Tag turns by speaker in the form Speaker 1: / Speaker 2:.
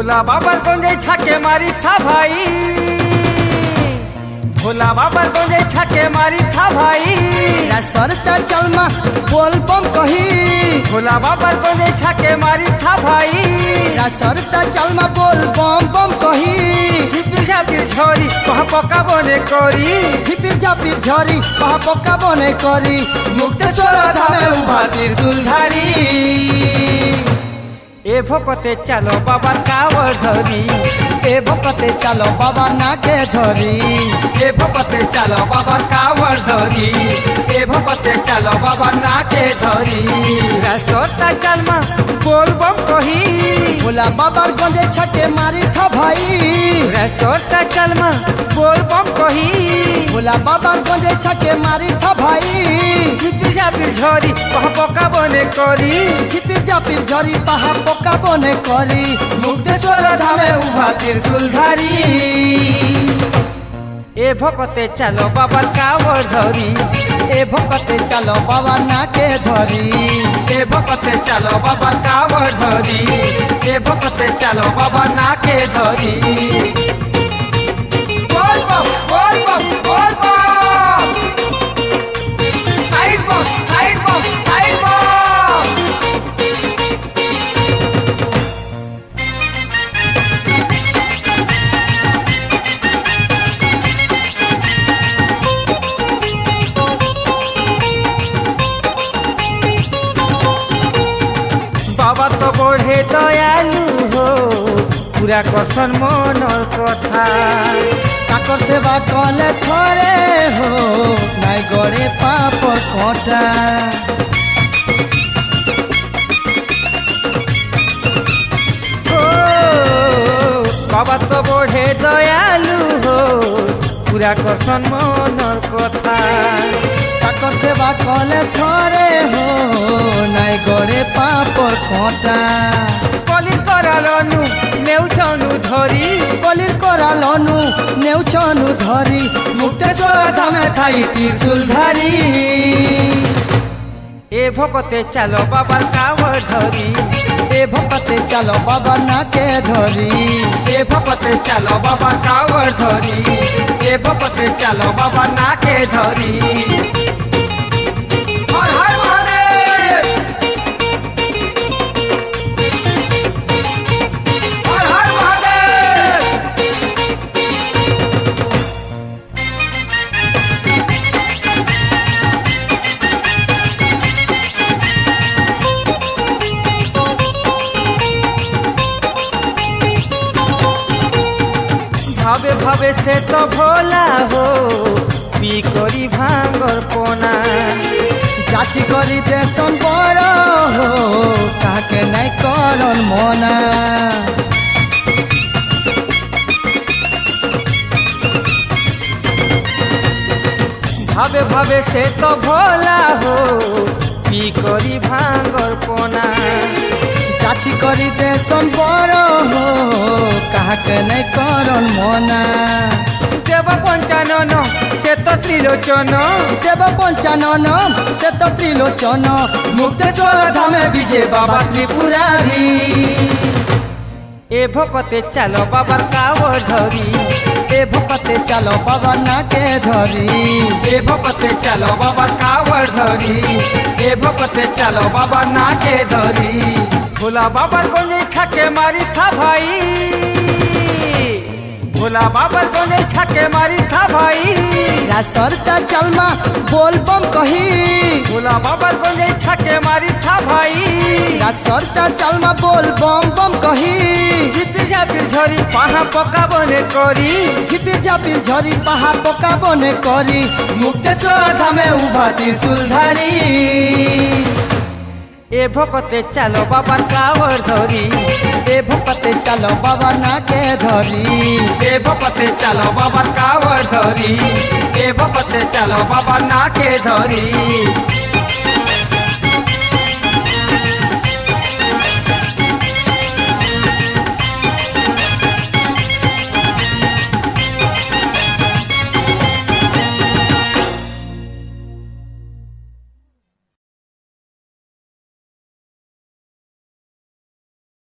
Speaker 1: भोला बाबा गंजे छाके मारी था भाई, भोला बाबा गंजे छाके मारी था भाई।
Speaker 2: सरता चलमा बोल बम कही,
Speaker 1: भोला बाबा गंजे छाके मारी था भाई।
Speaker 2: सरता चलमा बोल बम बम कही।
Speaker 1: झिपिर झापिर झरी कहा पका बने करी,
Speaker 2: झिपिर झापिर झरी कहा पका बने करी। मुक्तेश्वर धामे उभा त्रिशूल धारी।
Speaker 1: ए भोकते चलो बाबा कावर धरी,
Speaker 2: ए भोकते चलो बाबा नाके धरी।
Speaker 1: ए भोकते चलो बाबा कावर धरी, ए भोकते चलो बाबा नाके धरी। रास्ता चलमा बोल बम कही,
Speaker 2: भोला बाबा गंजे छके मारी था भाई।
Speaker 1: रास्ता चलमा बोल बम कही,
Speaker 2: भोला बाबा गंजे छके मारी था भाई।
Speaker 1: झिपिर झापिर झरी कहा पका बने करी,
Speaker 2: झिपिर झापिर झरी पहा पका बने करी। मुक्तेश्वर धामे उभा त्रिशूल धारी।
Speaker 1: ए भोकते चलो बाबा कावर धरी,
Speaker 2: ए भोकते चलो बाबा नाके धरी।
Speaker 1: ए भोकते चलो बाबा कावर धरी, ए भोकते चलो बाबा नाके धरी। बोल बम बोल बम बोल बम, साइड बम साइड बम साइड बम। बाबा तो बढ़े दयालु हो, पूरा करसन मनर कथा।
Speaker 2: ताकर सेवा कले थरे हो, नाई गड़े पापर कटा।
Speaker 1: बाबा तो बढ़े दयालु हो, पूरा करसन मनर कथा।
Speaker 2: ताकर सेवा कले थरे हो, नाई गड़े पापर कटा।
Speaker 1: कलिर करालनु नेउछनु धरी,
Speaker 2: कलिर करालनु नेउछनु धरी। मुक्तेश्वर धामे थाई त्रिशूल धारी।
Speaker 1: ए भोकते चलो बाबा कावर धरी,
Speaker 2: ए भोकते चलो बाबा नाके धरी।
Speaker 1: ए भोकते चलो बाबा कावर धरी, ए भोकते चलो बाबा नाके धरी। हर हर महादेव, हर हर महादेव। भावे भावे से तो भोला हो, पी करी भांगर पोना।
Speaker 2: जाची करी देशन बड़ हो, काके नाई करन मना।
Speaker 1: भावे भावे से तो भोला हो, पी करी भांगर पोना।
Speaker 2: जाची करी देशन बड़ हो, काके नाई करन मना।
Speaker 1: देव पंचानन से तो त्रिलोचन,
Speaker 2: देव पंचानन से तो त्रिलोचन। मुक्तेश्वर धामे विजय बाबा त्रिपुरारी।
Speaker 1: ए भोकते चलो बाबा कावर धरी,
Speaker 2: ए भोकते चलो बाबा नाके धरी।
Speaker 1: ए भोकते चलो बाबा कावर धरी, ए भोकते चलो बाबा नाके धरी। भोला बाबा गंजे छाके मारी था भाई, भोला बाबा गंजे छाके मारी था भाई।
Speaker 2: सरता चलमा बोल बम कही,
Speaker 1: भोला बाबा गंजे छाके मारी था भाई।
Speaker 2: सरता चलमा बोल बम बम कही।
Speaker 1: झिपिर झापिर झरी पहा पका बने करी,
Speaker 2: झिपिर झापिर झरी पहा पका बने करी। मुक्तेश्वर धामे उभा त्रिशूल धारी।
Speaker 1: ए भोकते चलो बाबा कावर धरी,
Speaker 2: ए भोकते चलो बाबा नाके धरी।
Speaker 1: ए भोकते चलो बाबा कावर धरी, ए भोकते चलो बाबा नाके धरी।